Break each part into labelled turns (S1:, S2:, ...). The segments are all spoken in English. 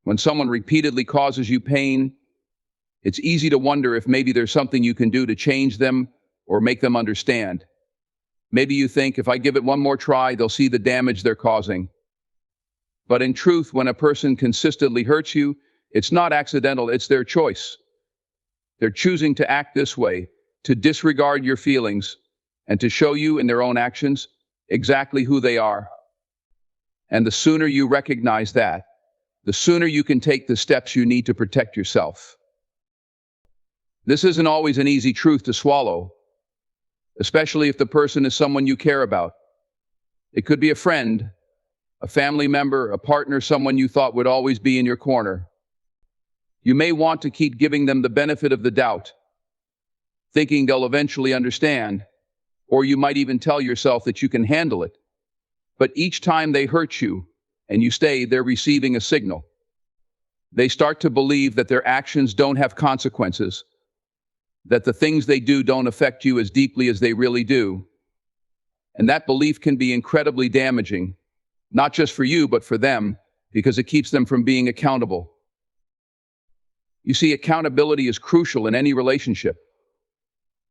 S1: When someone repeatedly causes you pain, it's easy to wonder if maybe there's something you can do to change them or make them understand. Maybe you think, if I give it one more try, they'll see the damage they're causing. But in truth, when a person consistently hurts you, it's not accidental, it's their choice. They're choosing to act this way, to disregard your feelings, and to show you in their own actions exactly who they are. And the sooner you recognize that, the sooner you can take the steps you need to protect yourself. This isn't always an easy truth to swallow, especially if the person is someone you care about. It could be a friend, a family member, a partner, someone you thought would always be in your corner. You may want to keep giving them the benefit of the doubt, thinking they'll eventually understand, or you might even tell yourself that you can handle it. But each time they hurt you, and you stay, they're receiving a signal. They start to believe that their actions don't have consequences, that the things they do don't affect you as deeply as they really do. And that belief can be incredibly damaging, not just for you, but for them, because it keeps them from being accountable. You see, accountability is crucial in any relationship.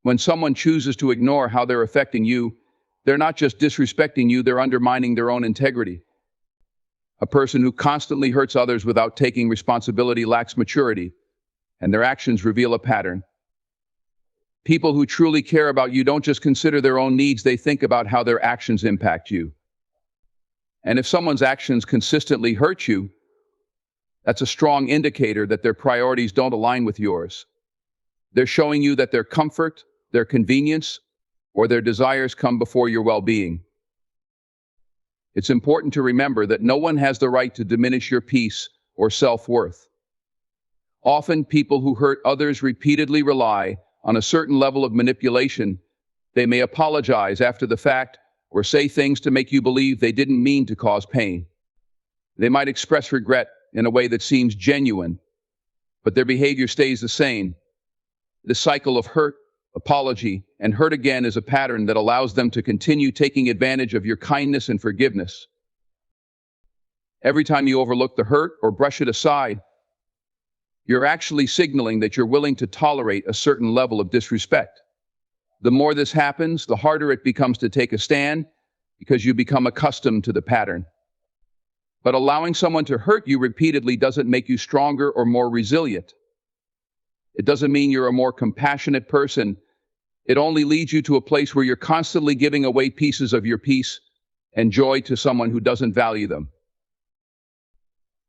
S1: When someone chooses to ignore how they're affecting you, they're not just disrespecting you, they're undermining their own integrity. A person who constantly hurts others without taking responsibility lacks maturity, and their actions reveal a pattern. People who truly care about you don't just consider their own needs, they think about how their actions impact you. And if someone's actions consistently hurt you, that's a strong indicator that their priorities don't align with yours. They're showing you that their comfort, their convenience, or their desires come before your well-being. It's important to remember that no one has the right to diminish your peace or self-worth. Often, people who hurt others repeatedly rely on a certain level of manipulation. They may apologize after the fact or say things to make you believe they didn't mean to cause pain. They might express regret in a way that seems genuine, but their behavior stays the same. The cycle of hurt, apology, and hurt again is a pattern that allows them to continue taking advantage of your kindness and forgiveness. Every time you overlook the hurt or brush it aside, you're actually signaling that you're willing to tolerate a certain level of disrespect. The more this happens, the harder it becomes to take a stand, because you become accustomed to the pattern. But allowing someone to hurt you repeatedly doesn't make you stronger or more resilient. It doesn't mean you're a more compassionate person. It only leads you to a place where you're constantly giving away pieces of your peace and joy to someone who doesn't value them.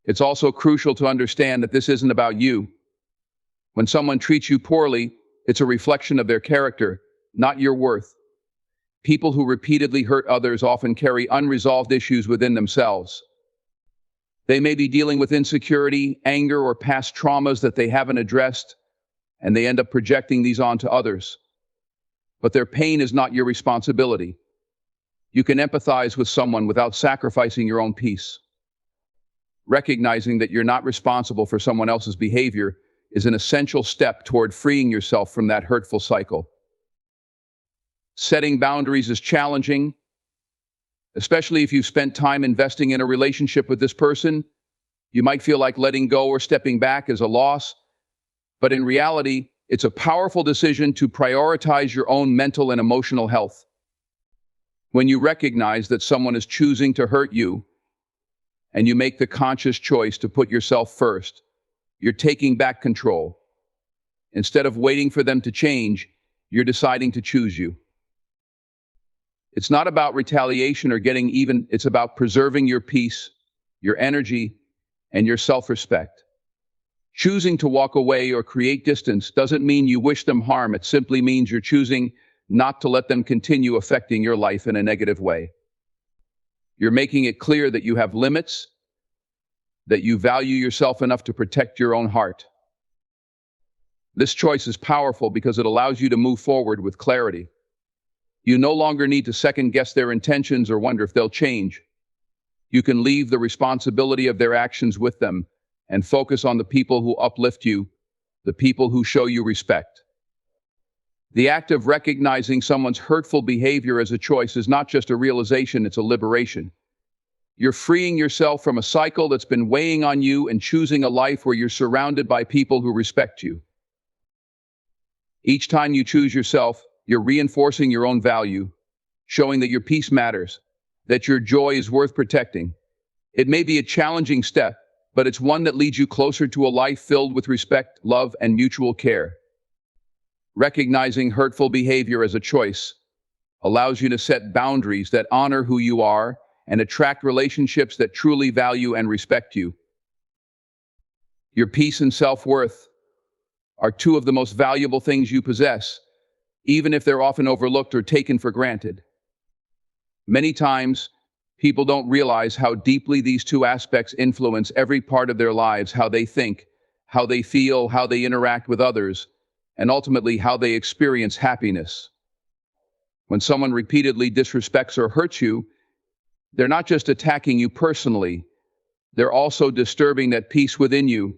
S1: It's also crucial to understand that this isn't about you. When someone treats you poorly, it's a reflection of their character, not your worth. People who repeatedly hurt others often carry unresolved issues within themselves. They may be dealing with insecurity, anger, or past traumas that they haven't addressed, and they end up projecting these onto others. But their pain is not your responsibility. You can empathize with someone without sacrificing your own peace. Recognizing that you're not responsible for someone else's behavior is an essential step toward freeing yourself from that hurtful cycle. Setting boundaries is challenging, especially if you've spent time investing in a relationship with this person. You might feel like letting go or stepping back is a loss, but in reality, it's a powerful decision to prioritize your own mental and emotional health. When you recognize that someone is choosing to hurt you, and you make the conscious choice to put yourself first, you're taking back control. Instead of waiting for them to change, you're deciding to choose you. It's not about retaliation or getting even, it's about preserving your peace, your energy, and your self-respect. Choosing to walk away or create distance doesn't mean you wish them harm. It simply means you're choosing not to let them continue affecting your life in a negative way. You're making it clear that you have limits, that you value yourself enough to protect your own heart. This choice is powerful because it allows you to move forward with clarity. You no longer need to second-guess their intentions or wonder if they'll change. You can leave the responsibility of their actions with them and focus on the people who uplift you, the people who show you respect. The act of recognizing someone's hurtful behavior as a choice is not just a realization, it's a liberation. You're freeing yourself from a cycle that's been weighing on you and choosing a life where you're surrounded by people who respect you. Each time you choose yourself, you're reinforcing your own value, showing that your peace matters, that your joy is worth protecting. It may be a challenging step, but it's one that leads you closer to a life filled with respect, love, and mutual care. Recognizing hurtful behavior as a choice allows you to set boundaries that honor who you are and attract relationships that truly value and respect you. Your peace and self-worth are two of the most valuable things you possess, even if they're often overlooked or taken for granted. Many times, people don't realize how deeply these two aspects influence every part of their lives: how they think, how they feel, how they interact with others, and ultimately how they experience happiness. When someone repeatedly disrespects or hurts you, they're not just attacking you personally, they're also disturbing that peace within you.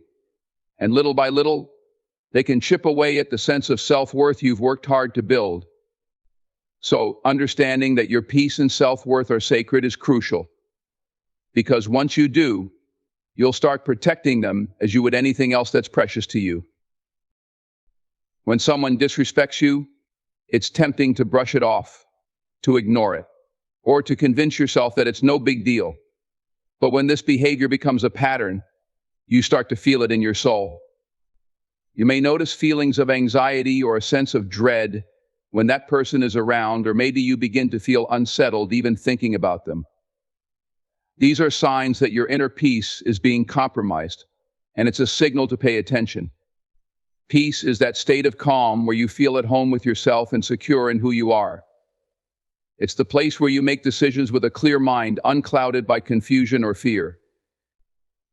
S1: And little by little, they can chip away at the sense of self-worth you've worked hard to build. So, understanding that your peace and self-worth are sacred is crucial. Because once you do, you'll start protecting them as you would anything else that's precious to you. When someone disrespects you, it's tempting to brush it off, to ignore it, or to convince yourself that it's no big deal. But when this behavior becomes a pattern, you start to feel it in your soul. You may notice feelings of anxiety or a sense of dread when that person is around, or maybe you begin to feel unsettled even thinking about them. These are signs that your inner peace is being compromised, and it's a signal to pay attention. Peace is that state of calm where you feel at home with yourself and secure in who you are. It's the place where you make decisions with a clear mind, unclouded by confusion or fear.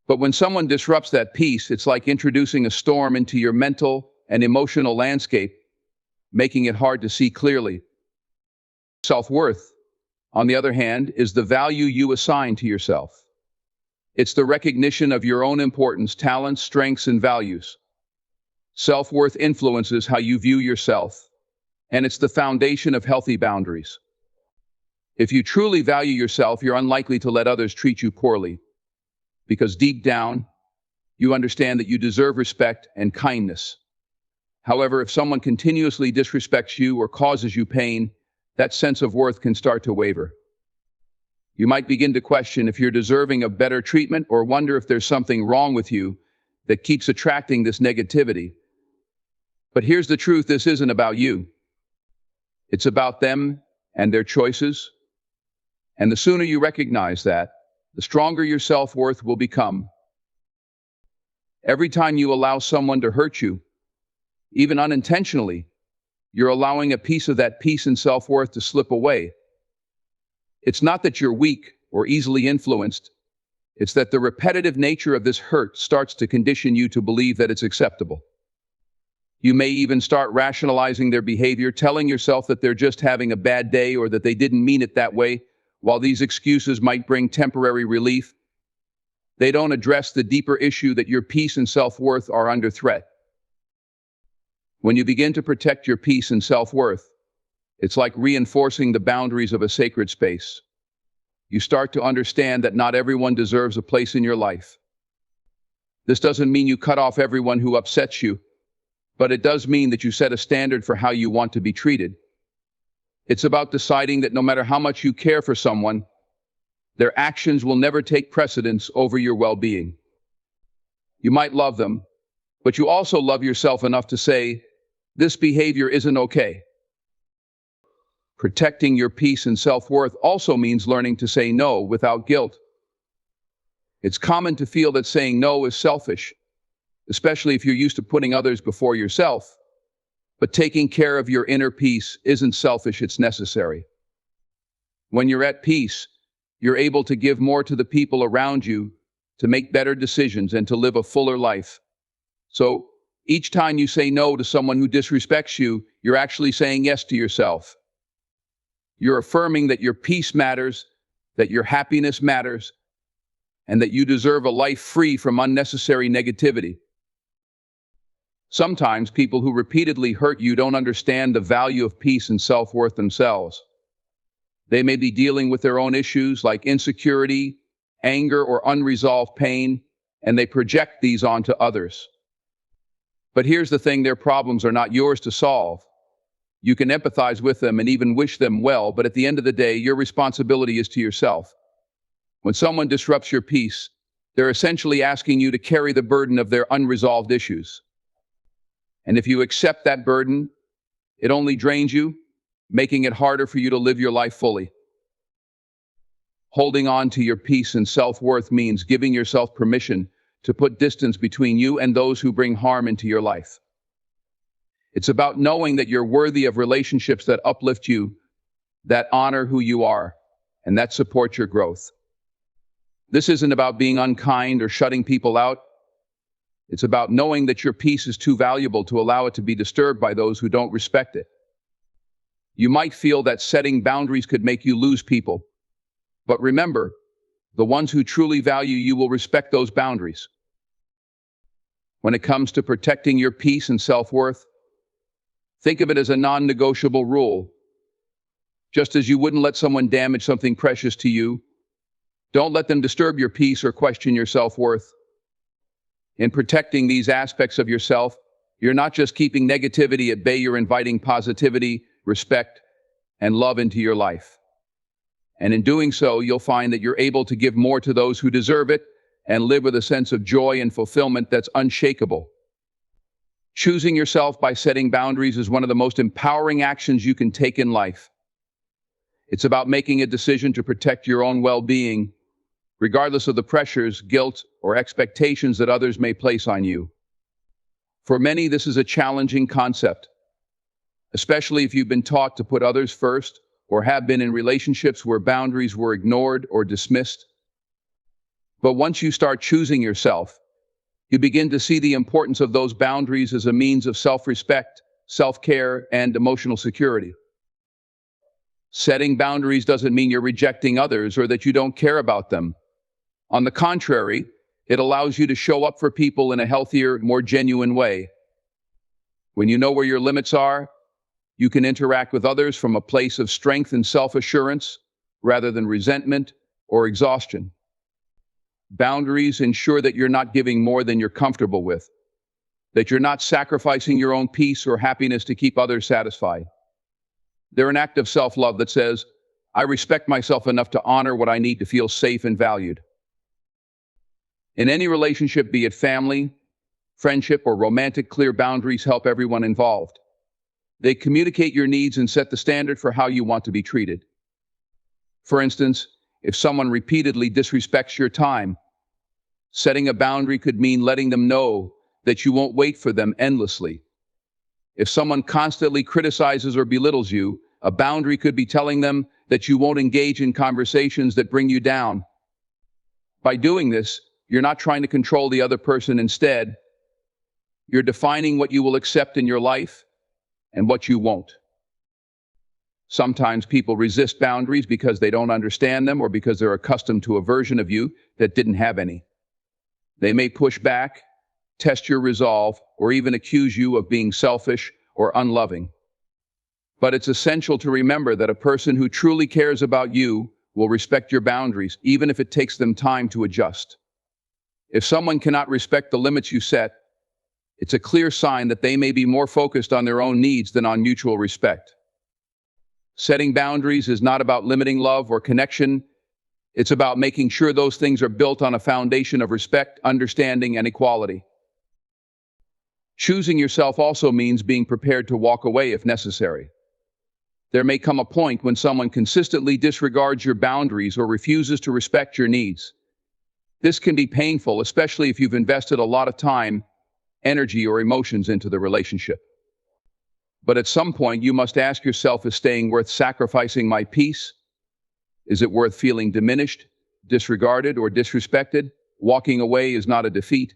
S1: But when someone disrupts that peace, it's like introducing a storm into your mental and emotional landscape, making it hard to see clearly. Self-worth, on the other hand, is the value you assign to yourself. It's the recognition of your own importance, talents, strengths, and values. Self-worth influences how you view yourself, and it's the foundation of healthy boundaries. If you truly value yourself, you're unlikely to let others treat you poorly, because deep down, you understand that you deserve respect and kindness. However, if someone continuously disrespects you or causes you pain, that sense of worth can start to waver. You might begin to question if you're deserving of better treatment, or wonder if there's something wrong with you that keeps attracting this negativity. But here's the truth: this isn't about you. It's about them and their choices. And the sooner you recognize that, the stronger your self-worth will become. Every time you allow someone to hurt you, even unintentionally, you're allowing a piece of that peace and self-worth to slip away. It's not that you're weak or easily influenced. It's that the repetitive nature of this hurt starts to condition you to believe that it's acceptable. You may even start rationalizing their behavior, telling yourself that they're just having a bad day or that they didn't mean it that way. While these excuses might bring temporary relief, they don't address the deeper issue that your peace and self-worth are under threat. When you begin to protect your peace and self-worth, it's like reinforcing the boundaries of a sacred space. You start to understand that not everyone deserves a place in your life. This doesn't mean you cut off everyone who upsets you, but it does mean that you set a standard for how you want to be treated. It's about deciding that no matter how much you care for someone, their actions will never take precedence over your well-being. You might love them, but you also love yourself enough to say, "This behavior isn't okay." Protecting your peace and self-worth also means learning to say no without guilt. It's common to feel that saying no is selfish, especially if you're used to putting others before yourself. But taking care of your inner peace isn't selfish, it's necessary. When you're at peace, you're able to give more to the people around you, to make better decisions, and to live a fuller life. So, each time you say no to someone who disrespects you, you're actually saying yes to yourself. You're affirming that your peace matters, that your happiness matters, and that you deserve a life free from unnecessary negativity. Sometimes people who repeatedly hurt you don't understand the value of peace and self-worth themselves. They may be dealing with their own issues like insecurity, anger, or unresolved pain, and they project these onto others. But here's the thing, their problems are not yours to solve. You can empathize with them and even wish them well, but at the end of the day, your responsibility is to yourself. When someone disrupts your peace, they're essentially asking you to carry the burden of their unresolved issues. And if you accept that burden, it only drains you, making it harder for you to live your life fully. Holding on to your peace and self-worth means giving yourself permission to put distance between you and those who bring harm into your life. It's about knowing that you're worthy of relationships that uplift you, that honor who you are, and that support your growth. This isn't about being unkind or shutting people out. It's about knowing that your peace is too valuable to allow it to be disturbed by those who don't respect it. You might feel that setting boundaries could make you lose people, but remember, the ones who truly value you will respect those boundaries. When it comes to protecting your peace and self-worth, think of it as a non-negotiable rule. Just as you wouldn't let someone damage something precious to you, don't let them disturb your peace or question your self-worth. In protecting these aspects of yourself, you're not just keeping negativity at bay, you're inviting positivity, respect, and love into your life. And in doing so, you'll find that you're able to give more to those who deserve it and live with a sense of joy and fulfillment that's unshakable. Choosing yourself by setting boundaries is one of the most empowering actions you can take in life. It's about making a decision to protect your own well-being, regardless of the pressures, guilt, or expectations that others may place on you. For many, this is a challenging concept, especially if you've been taught to put others first or have been in relationships where boundaries were ignored or dismissed. But once you start choosing yourself, you begin to see the importance of those boundaries as a means of self-respect, self-care, and emotional security. Setting boundaries doesn't mean you're rejecting others or that you don't care about them. On the contrary, it allows you to show up for people in a healthier, more genuine way. When you know where your limits are, you can interact with others from a place of strength and self-assurance rather than resentment or exhaustion. Boundaries ensure that you're not giving more than you're comfortable with, that you're not sacrificing your own peace or happiness to keep others satisfied. They're an act of self-love that says, I respect myself enough to honor what I need to feel safe and valued. In any relationship, be it family, friendship, or romantic, clear boundaries help everyone involved. They communicate your needs and set the standard for how you want to be treated. For instance, if someone repeatedly disrespects your time, setting a boundary could mean letting them know that you won't wait for them endlessly. If someone constantly criticizes or belittles you, a boundary could be telling them that you won't engage in conversations that bring you down. By doing this, you're not trying to control the other person. Instead, you're defining what you will accept in your life and what you won't. Sometimes people resist boundaries because they don't understand them or because they're accustomed to a version of you that didn't have any. They may push back, test your resolve, or even accuse you of being selfish or unloving. But it's essential to remember that a person who truly cares about you will respect your boundaries, even if it takes them time to adjust. If someone cannot respect the limits you set, it's a clear sign that they may be more focused on their own needs than on mutual respect. Setting boundaries is not about limiting love or connection. It's about making sure those things are built on a foundation of respect, understanding, and equality. Choosing yourself also means being prepared to walk away if necessary. There may come a point when someone consistently disregards your boundaries or refuses to respect your needs. This can be painful, especially if you've invested a lot of time, energy, or emotions into the relationship. But at some point, you must ask yourself, is staying worth sacrificing my peace? Is it worth feeling diminished, disregarded, or disrespected? Walking away is not a defeat.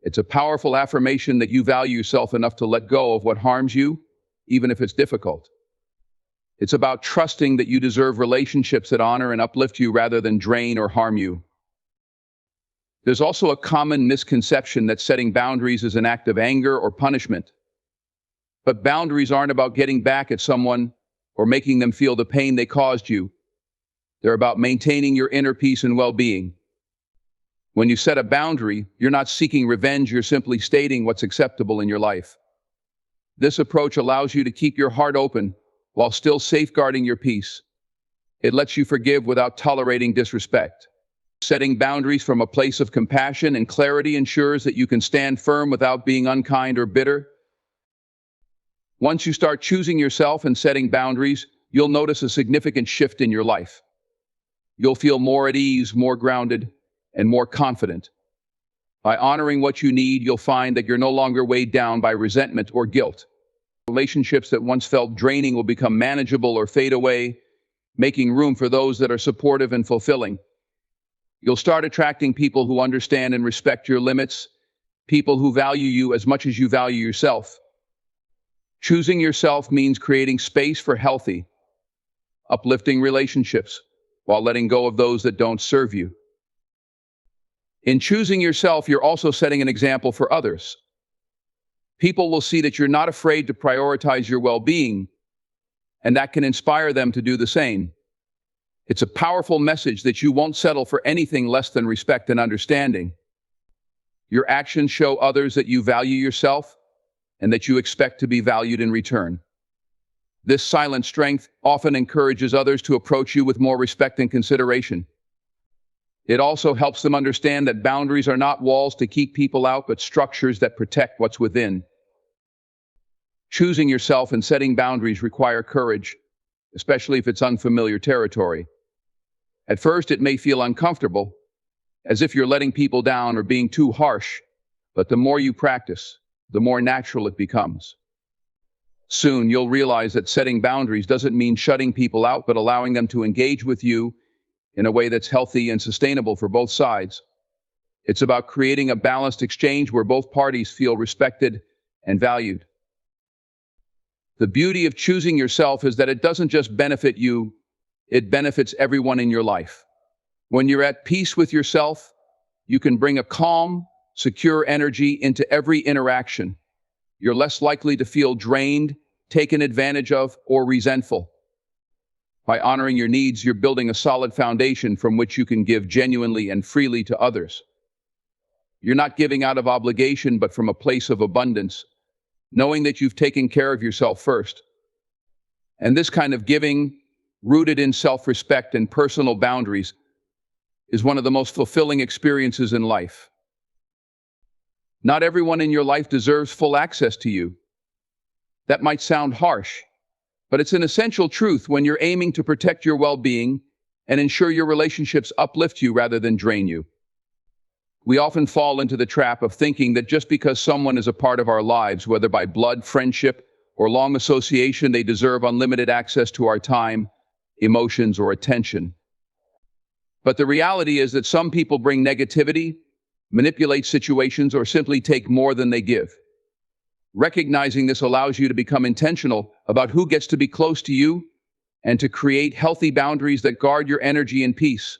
S1: It's a powerful affirmation that you value yourself enough to let go of what harms you, even if it's difficult. It's about trusting that you deserve relationships that honor and uplift you rather than drain or harm you. There's also a common misconception that setting boundaries is an act of anger or punishment. But boundaries aren't about getting back at someone or making them feel the pain they caused you. They're about maintaining your inner peace and well-being. When you set a boundary, you're not seeking revenge, you're simply stating what's acceptable in your life. This approach allows you to keep your heart open while still safeguarding your peace. It lets you forgive without tolerating disrespect. Setting boundaries from a place of compassion and clarity ensures that you can stand firm without being unkind or bitter. Once you start choosing yourself and setting boundaries, you'll notice a significant shift in your life. You'll feel more at ease, more grounded, and more confident. By honoring what you need, you'll find that you're no longer weighed down by resentment or guilt. Relationships that once felt draining will become manageable or fade away, making room for those that are supportive and fulfilling. You'll start attracting people who understand and respect your limits, people who value you as much as you value yourself. Choosing yourself means creating space for healthy, uplifting relationships while letting go of those that don't serve you. In choosing yourself, you're also setting an example for others. People will see that you're not afraid to prioritize your well-being, and that can inspire them to do the same. It's a powerful message that you won't settle for anything less than respect and understanding. Your actions show others that you value yourself and that you expect to be valued in return. This silent strength often encourages others to approach you with more respect and consideration. It also helps them understand that boundaries are not walls to keep people out, but structures that protect what's within. Choosing yourself and setting boundaries require courage, especially if it's unfamiliar territory. At first, it may feel uncomfortable, as if you're letting people down or being too harsh, but the more you practice, the more natural it becomes. Soon, you'll realize that setting boundaries doesn't mean shutting people out, but allowing them to engage with you in a way that's healthy and sustainable for both sides. It's about creating a balanced exchange where both parties feel respected and valued. The beauty of choosing yourself is that it doesn't just benefit you, it benefits everyone in your life. When you're at peace with yourself, you can bring a calm, secure energy into every interaction. You're less likely to feel drained, taken advantage of, or resentful. By honoring your needs, you're building a solid foundation from which you can give genuinely and freely to others. You're not giving out of obligation, but from a place of abundance, knowing that you've taken care of yourself first. And this kind of giving, rooted in self-respect and personal boundaries, is one of the most fulfilling experiences in life. Not everyone in your life deserves full access to you. That might sound harsh, but it's an essential truth when you're aiming to protect your well-being and ensure your relationships uplift you rather than drain you. We often fall into the trap of thinking that just because someone is a part of our lives, whether by blood, friendship, or long association, they deserve unlimited access to our time, emotions, or attention. But the reality is that some people bring negativity, manipulate situations, or simply take more than they give. Recognizing this allows you to become intentional about who gets to be close to you and to create healthy boundaries that guard your energy and peace.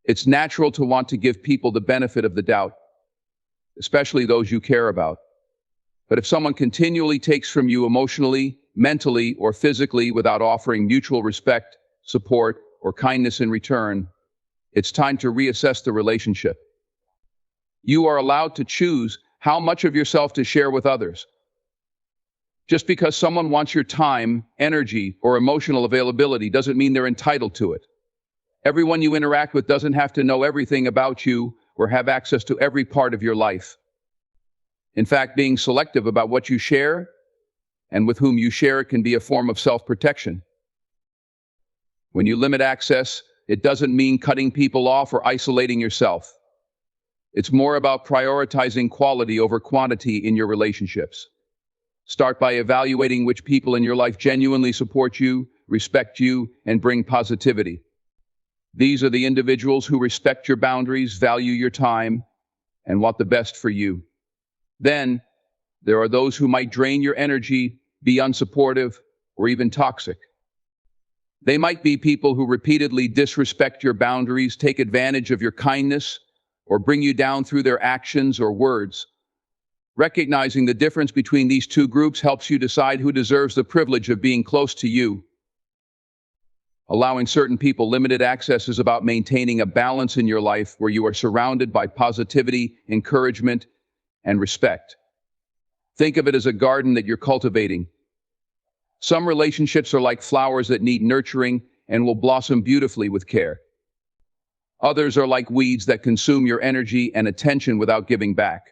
S1: It's natural to want to give people the benefit of the doubt, especially those you care about. But if someone continually takes from you emotionally, mentally, or physically without offering mutual respect, support, or kindness in return, it's time to reassess the relationship. You are allowed to choose how much of yourself to share with others. Just because someone wants your time, energy, or emotional availability doesn't mean they're entitled to it. Everyone you interact with doesn't have to know everything about you or have access to every part of your life. In fact, being selective about what you share and with whom you share it can be a form of self-protection. When you limit access, it doesn't mean cutting people off or isolating yourself. It's more about prioritizing quality over quantity in your relationships. Start by evaluating which people in your life genuinely support you, respect you, and bring positivity. These are the individuals who respect your boundaries, value your time, and want the best for you. Then, there are those who might drain your energy, be unsupportive, or even toxic. They might be people who repeatedly disrespect your boundaries, take advantage of your kindness, or bring you down through their actions or words. Recognizing the difference between these two groups helps you decide who deserves the privilege of being close to you. Allowing certain people limited access is about maintaining a balance in your life where you are surrounded by positivity, encouragement, and respect. Think of it as a garden that you're cultivating. Some relationships are like flowers that need nurturing and will blossom beautifully with care. Others are like weeds that consume your energy and attention without giving back.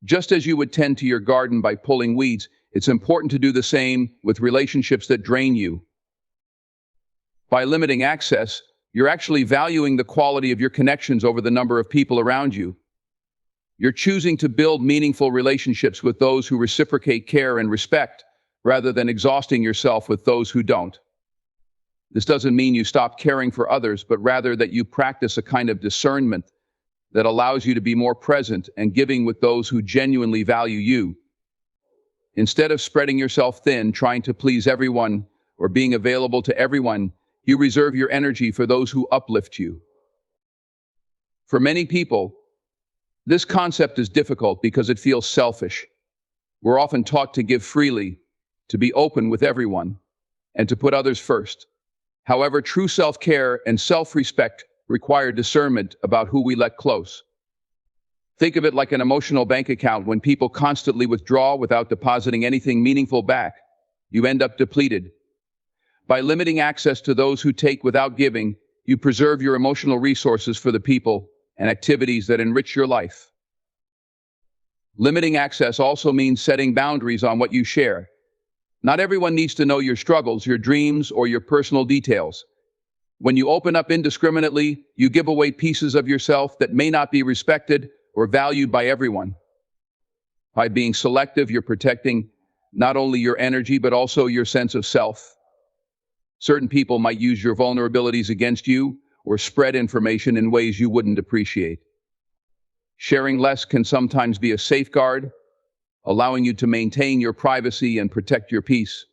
S1: Just as you would tend to your garden by pulling weeds, it's important to do the same with relationships that drain you. By limiting access, you're actually valuing the quality of your connections over the number of people around you. You're choosing to build meaningful relationships with those who reciprocate care and respect, rather than exhausting yourself with those who don't. This doesn't mean you stop caring for others, but rather that you practice a kind of discernment that allows you to be more present and giving with those who genuinely value you. Instead of spreading yourself thin, trying to please everyone, or being available to everyone, you reserve your energy for those who uplift you. For many people, this concept is difficult because it feels selfish. We're often taught to give freely, to be open with everyone, and to put others first. However, true self-care and self-respect require discernment about who we let close. Think of it like an emotional bank account. When people constantly withdraw without depositing anything meaningful back, you end up depleted. By limiting access to those who take without giving, you preserve your emotional resources for the people and activities that enrich your life. Limiting access also means setting boundaries on what you share. Not everyone needs to know your struggles, your dreams, or your personal details. When you open up indiscriminately, you give away pieces of yourself that may not be respected or valued by everyone. By being selective, you're protecting not only your energy, but also your sense of self. Certain people might use your vulnerabilities against you or spread information in ways you wouldn't appreciate. Sharing less can sometimes be a safeguard, allowing you to maintain your privacy and protect your peace.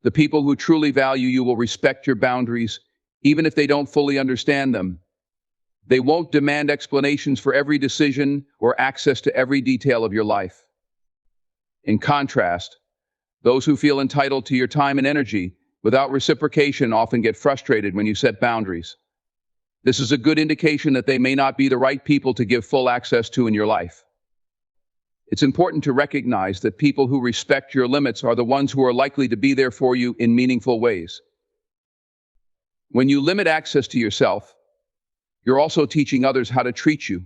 S1: The people who truly value you will respect your boundaries, even if they don't fully understand them. They won't demand explanations for every decision or access to every detail of your life. In contrast, those who feel entitled to your time and energy without reciprocation often get frustrated when you set boundaries. This is a good indication that they may not be the right people to give full access to in your life. It's important to recognize that people who respect your limits are the ones who are likely to be there for you in meaningful ways. When you limit access to yourself, you're also teaching others how to treat you.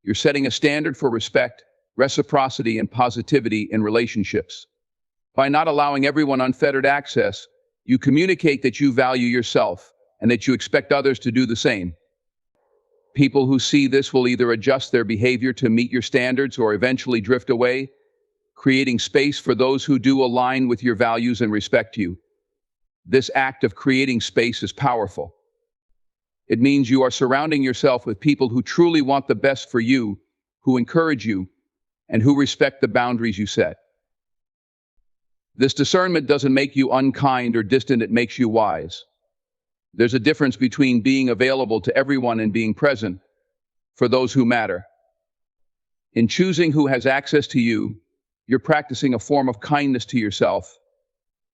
S1: You're setting a standard for respect, reciprocity, and positivity in relationships. By not allowing everyone unfettered access, you communicate that you value yourself and that you expect others to do the same. People who see this will either adjust their behavior to meet your standards or eventually drift away, creating space for those who do align with your values and respect you. This act of creating space is powerful. It means you are surrounding yourself with people who truly want the best for you, who encourage you, and who respect the boundaries you set. This discernment doesn't make you unkind or distant, it makes you wise. There's a difference between being available to everyone and being present for those who matter. In choosing who has access to you, you're practicing a form of kindness to yourself.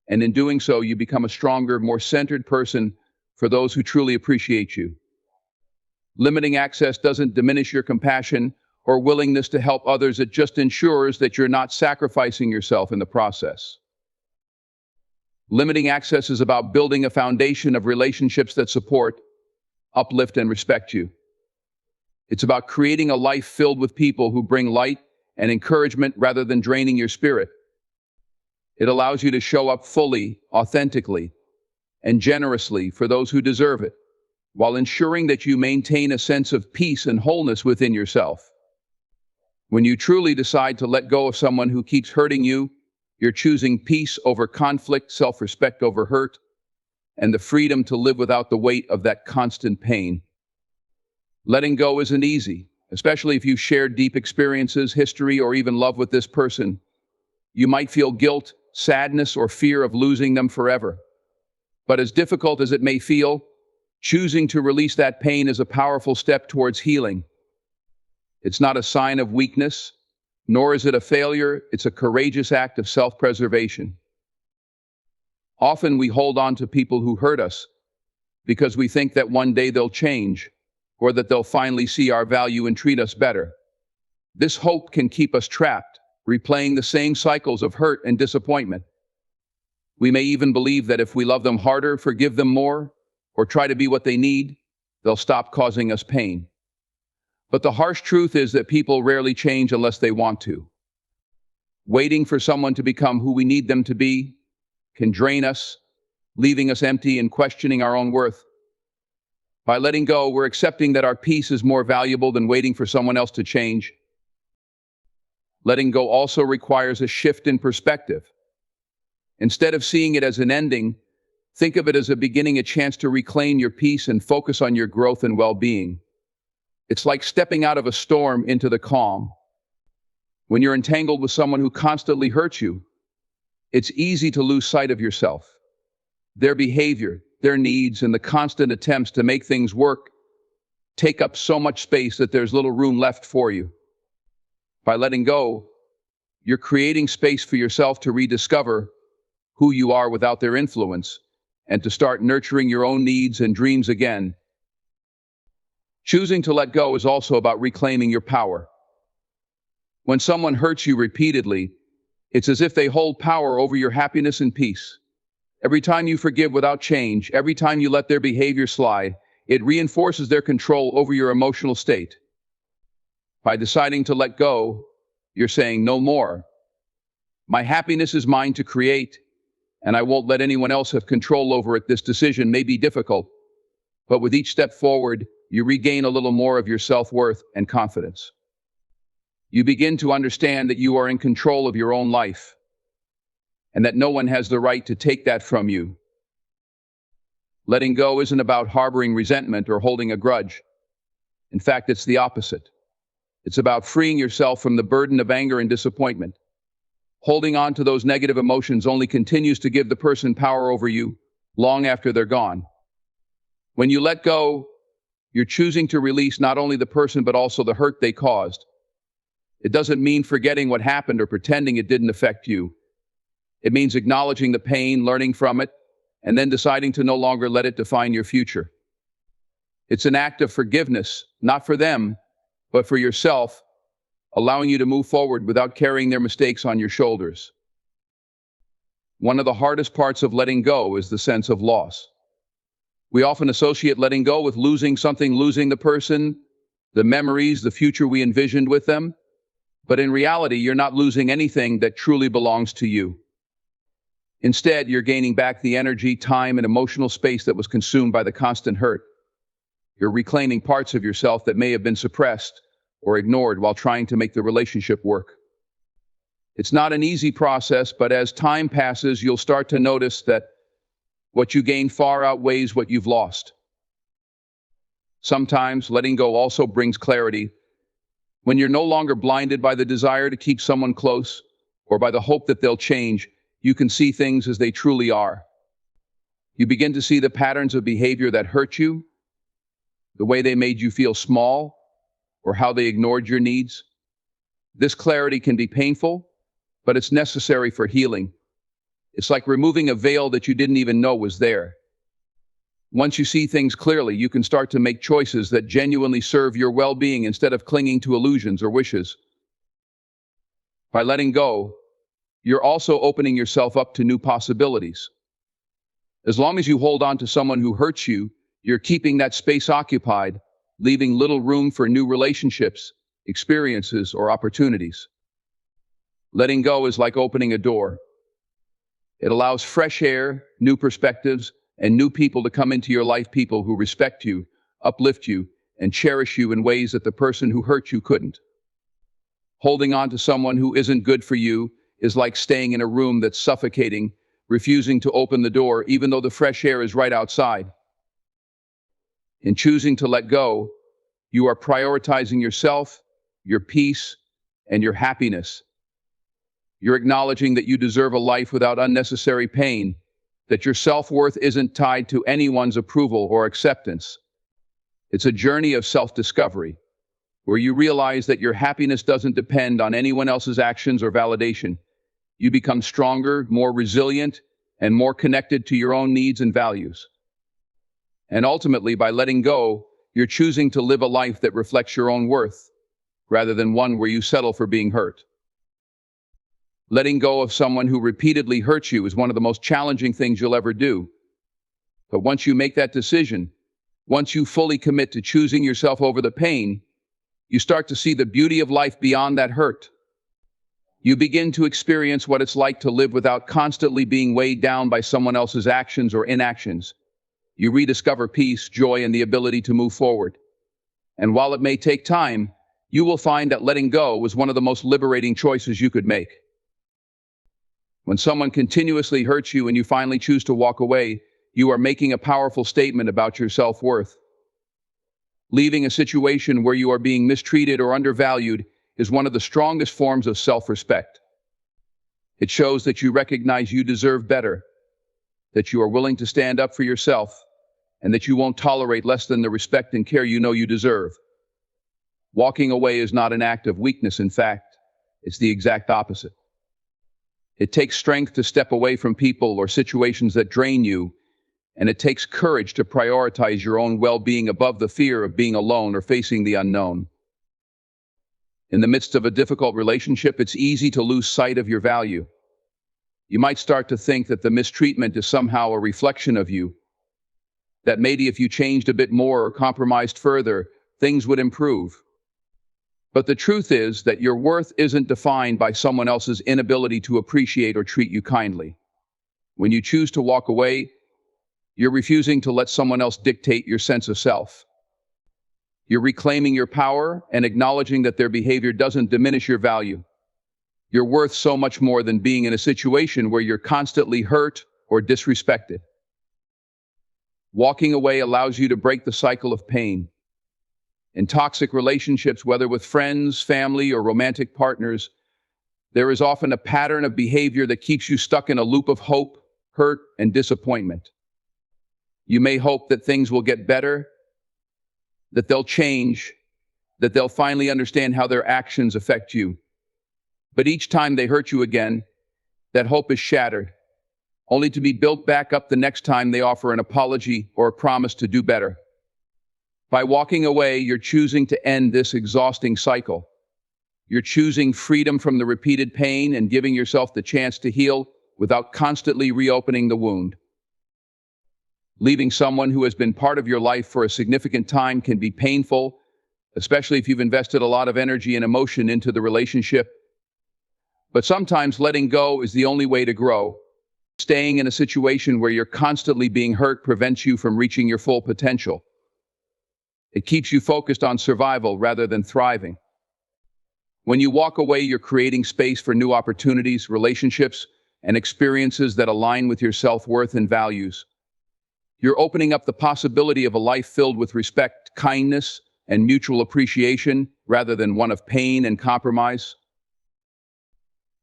S1: And in doing so, you become a stronger, more centered person for those who truly appreciate you. Limiting access doesn't diminish your compassion or willingness to help others. It just ensures that you're not sacrificing yourself in the process. Limiting access is about building a foundation of relationships that support, uplift, and respect you. It's about creating a life filled with people who bring light and encouragement rather than draining your spirit. It allows you to show up fully, authentically, and generously for those who deserve it, while ensuring that you maintain a sense of peace and wholeness within yourself. When you truly decide to let go of someone who keeps hurting you, you're choosing peace over conflict, self-respect over hurt, and the freedom to live without the weight of that constant pain. Letting go isn't easy, especially if you've shared deep experiences, history, or even love with this person. You might feel guilt, sadness, or fear of losing them forever. But as difficult as it may feel, choosing to release that pain is a powerful step towards healing. It's not a sign of weakness, nor is it a failure. It's a courageous act of self-preservation. Often we hold on to people who hurt us because we think that one day they'll change or that they'll finally see our value and treat us better. This hope can keep us trapped, replaying the same cycles of hurt and disappointment. We may even believe that if we love them harder, forgive them more, or try to be what they need, they'll stop causing us pain. But the harsh truth is that people rarely change unless they want to. Waiting for someone to become who we need them to be can drain us, leaving us empty and questioning our own worth. By letting go, we're accepting that our peace is more valuable than waiting for someone else to change. Letting go also requires a shift in perspective. Instead of seeing it as an ending, think of it as a beginning, a chance to reclaim your peace and focus on your growth and well-being. It's like stepping out of a storm into the calm. When you're entangled with someone who constantly hurts you, it's easy to lose sight of yourself. Their behavior, their needs, and the constant attempts to make things work take up so much space that there's little room left for you. By letting go, you're creating space for yourself to rediscover who you are without their influence and to start nurturing your own needs and dreams again. Choosing to let go is also about reclaiming your power. When someone hurts you repeatedly, it's as if they hold power over your happiness and peace. Every time you forgive without change, every time you let their behavior slide, it reinforces their control over your emotional state. By deciding to let go, you're saying no more. My happiness is mine to create, and I won't let anyone else have control over it. This decision may be difficult, but with each step forward, you regain a little more of your self-worth and confidence. You begin to understand that you are in control of your own life, and that no one has the right to take that from you. Letting go isn't about harboring resentment or holding a grudge. In fact, it's the opposite. It's about freeing yourself from the burden of anger and disappointment. Holding on to those negative emotions only continues to give the person power over you long after they're gone. When you let go, you're choosing to release not only the person but also the hurt they caused. It doesn't mean forgetting what happened or pretending it didn't affect you. It means acknowledging the pain, learning from it, and then deciding to no longer let it define your future. It's an act of forgiveness, not for them, but for yourself, allowing you to move forward without carrying their mistakes on your shoulders. One of the hardest parts of letting go is the sense of loss. We often associate letting go with losing something, losing the person, the memories, the future we envisioned with them. But in reality, you're not losing anything that truly belongs to you. Instead, you're gaining back the energy, time, and emotional space that was consumed by the constant hurt. You're reclaiming parts of yourself that may have been suppressed or ignored while trying to make the relationship work. It's not an easy process, but as time passes, you'll start to notice that what you gain far outweighs what you've lost. Sometimes letting go also brings clarity. When you're no longer blinded by the desire to keep someone close or by the hope that they'll change, you can see things as they truly are. You begin to see the patterns of behavior that hurt you, the way they made you feel small, or how they ignored your needs. This clarity can be painful, but it's necessary for healing. It's like removing a veil that you didn't even know was there. Once you see things clearly, you can start to make choices that genuinely serve your well-being instead of clinging to illusions or wishes. By letting go, you're also opening yourself up to new possibilities. As long as you hold on to someone who hurts you, you're keeping that space occupied, leaving little room for new relationships, experiences, or opportunities. Letting go is like opening a door. It allows fresh air, new perspectives, and new people to come into your life, people who respect you, uplift you, and cherish you in ways that the person who hurt you couldn't. Holding on to someone who isn't good for you is like staying in a room that's suffocating, refusing to open the door even though the fresh air is right outside. In choosing to let go, you are prioritizing yourself, your peace, and your happiness. You're acknowledging that you deserve a life without unnecessary pain, that your self-worth isn't tied to anyone's approval or acceptance. It's a journey of self-discovery, where you realize that your happiness doesn't depend on anyone else's actions or validation. You become stronger, more resilient, and more connected to your own needs and values. And ultimately, by letting go, you're choosing to live a life that reflects your own worth, rather than one where you settle for being hurt. Letting go of someone who repeatedly hurts you is one of the most challenging things you'll ever do. But once you make that decision, once you fully commit to choosing yourself over the pain, you start to see the beauty of life beyond that hurt. You begin to experience what it's like to live without constantly being weighed down by someone else's actions or inactions. You rediscover peace, joy, and the ability to move forward. And while it may take time, you will find that letting go was one of the most liberating choices you could make. When someone continuously hurts you and you finally choose to walk away, you are making a powerful statement about your self-worth. Leaving a situation where you are being mistreated or undervalued is one of the strongest forms of self-respect. It shows that you recognize you deserve better, that you are willing to stand up for yourself, and that you won't tolerate less than the respect and care you know you deserve. Walking away is not an act of weakness, in fact, it's the exact opposite. It takes strength to step away from people or situations that drain you, and it takes courage to prioritize your own well-being above the fear of being alone or facing the unknown. In the midst of a difficult relationship, it's easy to lose sight of your value. You might start to think that the mistreatment is somehow a reflection of you, that maybe if you changed a bit more or compromised further, things would improve. But the truth is that your worth isn't defined by someone else's inability to appreciate or treat you kindly. When you choose to walk away, you're refusing to let someone else dictate your sense of self. You're reclaiming your power and acknowledging that their behavior doesn't diminish your value. You're worth so much more than being in a situation where you're constantly hurt or disrespected. Walking away allows you to break the cycle of pain. In toxic relationships, whether with friends, family, or romantic partners, there is often a pattern of behavior that keeps you stuck in a loop of hope, hurt, and disappointment. You may hope that things will get better, that they'll change, that they'll finally understand how their actions affect you. But each time they hurt you again, that hope is shattered, only to be built back up the next time they offer an apology or a promise to do better. By walking away, you're choosing to end this exhausting cycle. You're choosing freedom from the repeated pain and giving yourself the chance to heal without constantly reopening the wound. Leaving someone who has been part of your life for a significant time can be painful, especially if you've invested a lot of energy and emotion into the relationship. But sometimes letting go is the only way to grow. Staying in a situation where you're constantly being hurt prevents you from reaching your full potential. It keeps you focused on survival rather than thriving. When you walk away, you're creating space for new opportunities, relationships, and experiences that align with your self-worth and values. You're opening up the possibility of a life filled with respect, kindness, and mutual appreciation, rather than one of pain and compromise.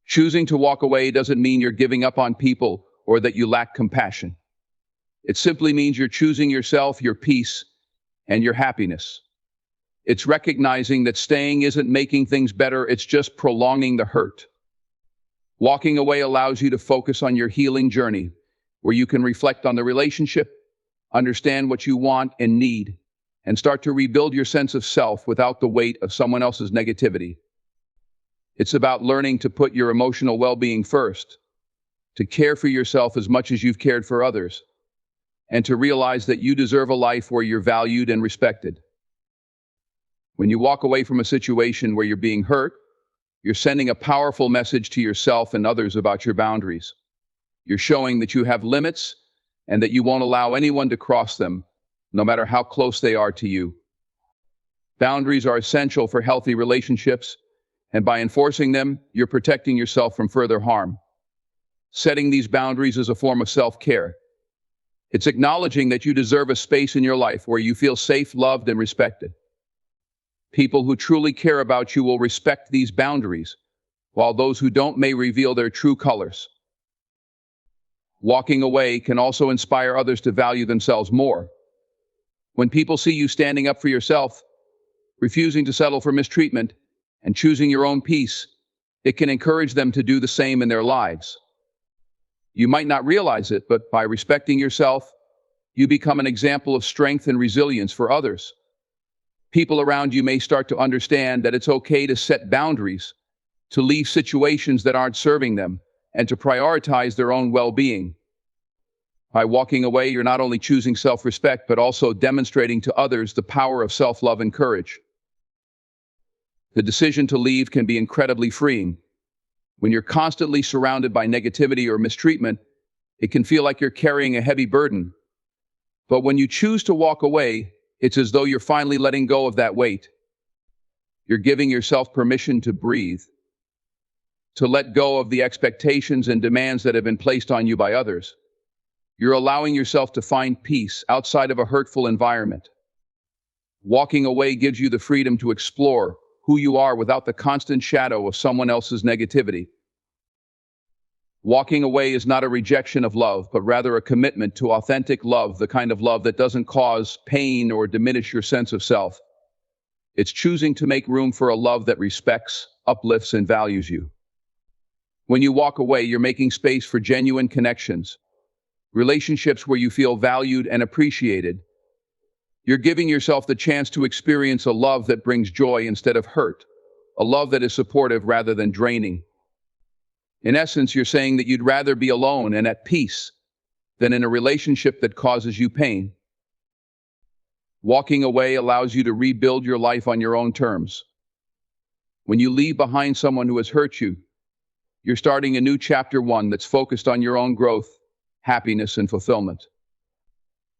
S1: Choosing to walk away doesn't mean you're giving up on people or that you lack compassion. It simply means you're choosing yourself, your peace, and your happiness. It's recognizing that staying isn't making things better, it's just prolonging the hurt. Walking away allows you to focus on your healing journey, where you can reflect on the relationship, understand what you want and need, and start to rebuild your sense of self without the weight of someone else's negativity. It's about learning to put your emotional well-being first, to care for yourself as much as you've cared for others, and to realize that you deserve a life where you're valued and respected. When you walk away from a situation where you're being hurt, you're sending a powerful message to yourself and others about your boundaries. You're showing that you have limits and that you won't allow anyone to cross them, no matter how close they are to you. Boundaries are essential for healthy relationships, and by enforcing them, you're protecting yourself from further harm. Setting these boundaries is a form of self-care. It's acknowledging that you deserve a space in your life where you feel safe, loved, and respected. People who truly care about you will respect these boundaries, while those who don't may reveal their true colors. Walking away can also inspire others to value themselves more. When people see you standing up for yourself, refusing to settle for mistreatment, and choosing your own peace, it can encourage them to do the same in their lives. You might not realize it, but by respecting yourself, you become an example of strength and resilience for others. People around you may start to understand that it's okay to set boundaries, to leave situations that aren't serving them, and to prioritize their own well-being. By walking away, you're not only choosing self-respect, but also demonstrating to others the power of self-love and courage. The decision to leave can be incredibly freeing. When you're constantly surrounded by negativity or mistreatment, it can feel like you're carrying a heavy burden. But when you choose to walk away, it's as though you're finally letting go of that weight. You're giving yourself permission to breathe, to let go of the expectations and demands that have been placed on you by others. You're allowing yourself to find peace outside of a hurtful environment. Walking away gives you the freedom to explore who you are without the constant shadow of someone else's negativity. Walking away is not a rejection of love, but rather a commitment to authentic love, the kind of love that doesn't cause pain or diminish your sense of self. It's choosing to make room for a love that respects, uplifts, and values you. When you walk away, you're making space for genuine connections, relationships where you feel valued and appreciated. You're giving yourself the chance to experience a love that brings joy instead of hurt, a love that is supportive rather than draining. In essence, you're saying that you'd rather be alone and at peace than in a relationship that causes you pain. Walking away allows you to rebuild your life on your own terms. When you leave behind someone who has hurt you, you're starting a new chapter, one that's focused on your own growth, happiness, and fulfillment.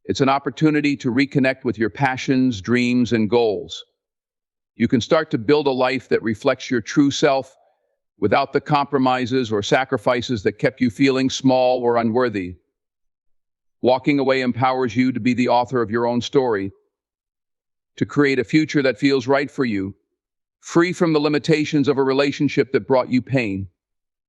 S1: It's an opportunity to reconnect with your passions, dreams, and goals. You can start to build a life that reflects your true self without the compromises or sacrifices that kept you feeling small or unworthy. Walking away empowers you to be the author of your own story, to create a future that feels right for you, free from the limitations of a relationship that brought you pain.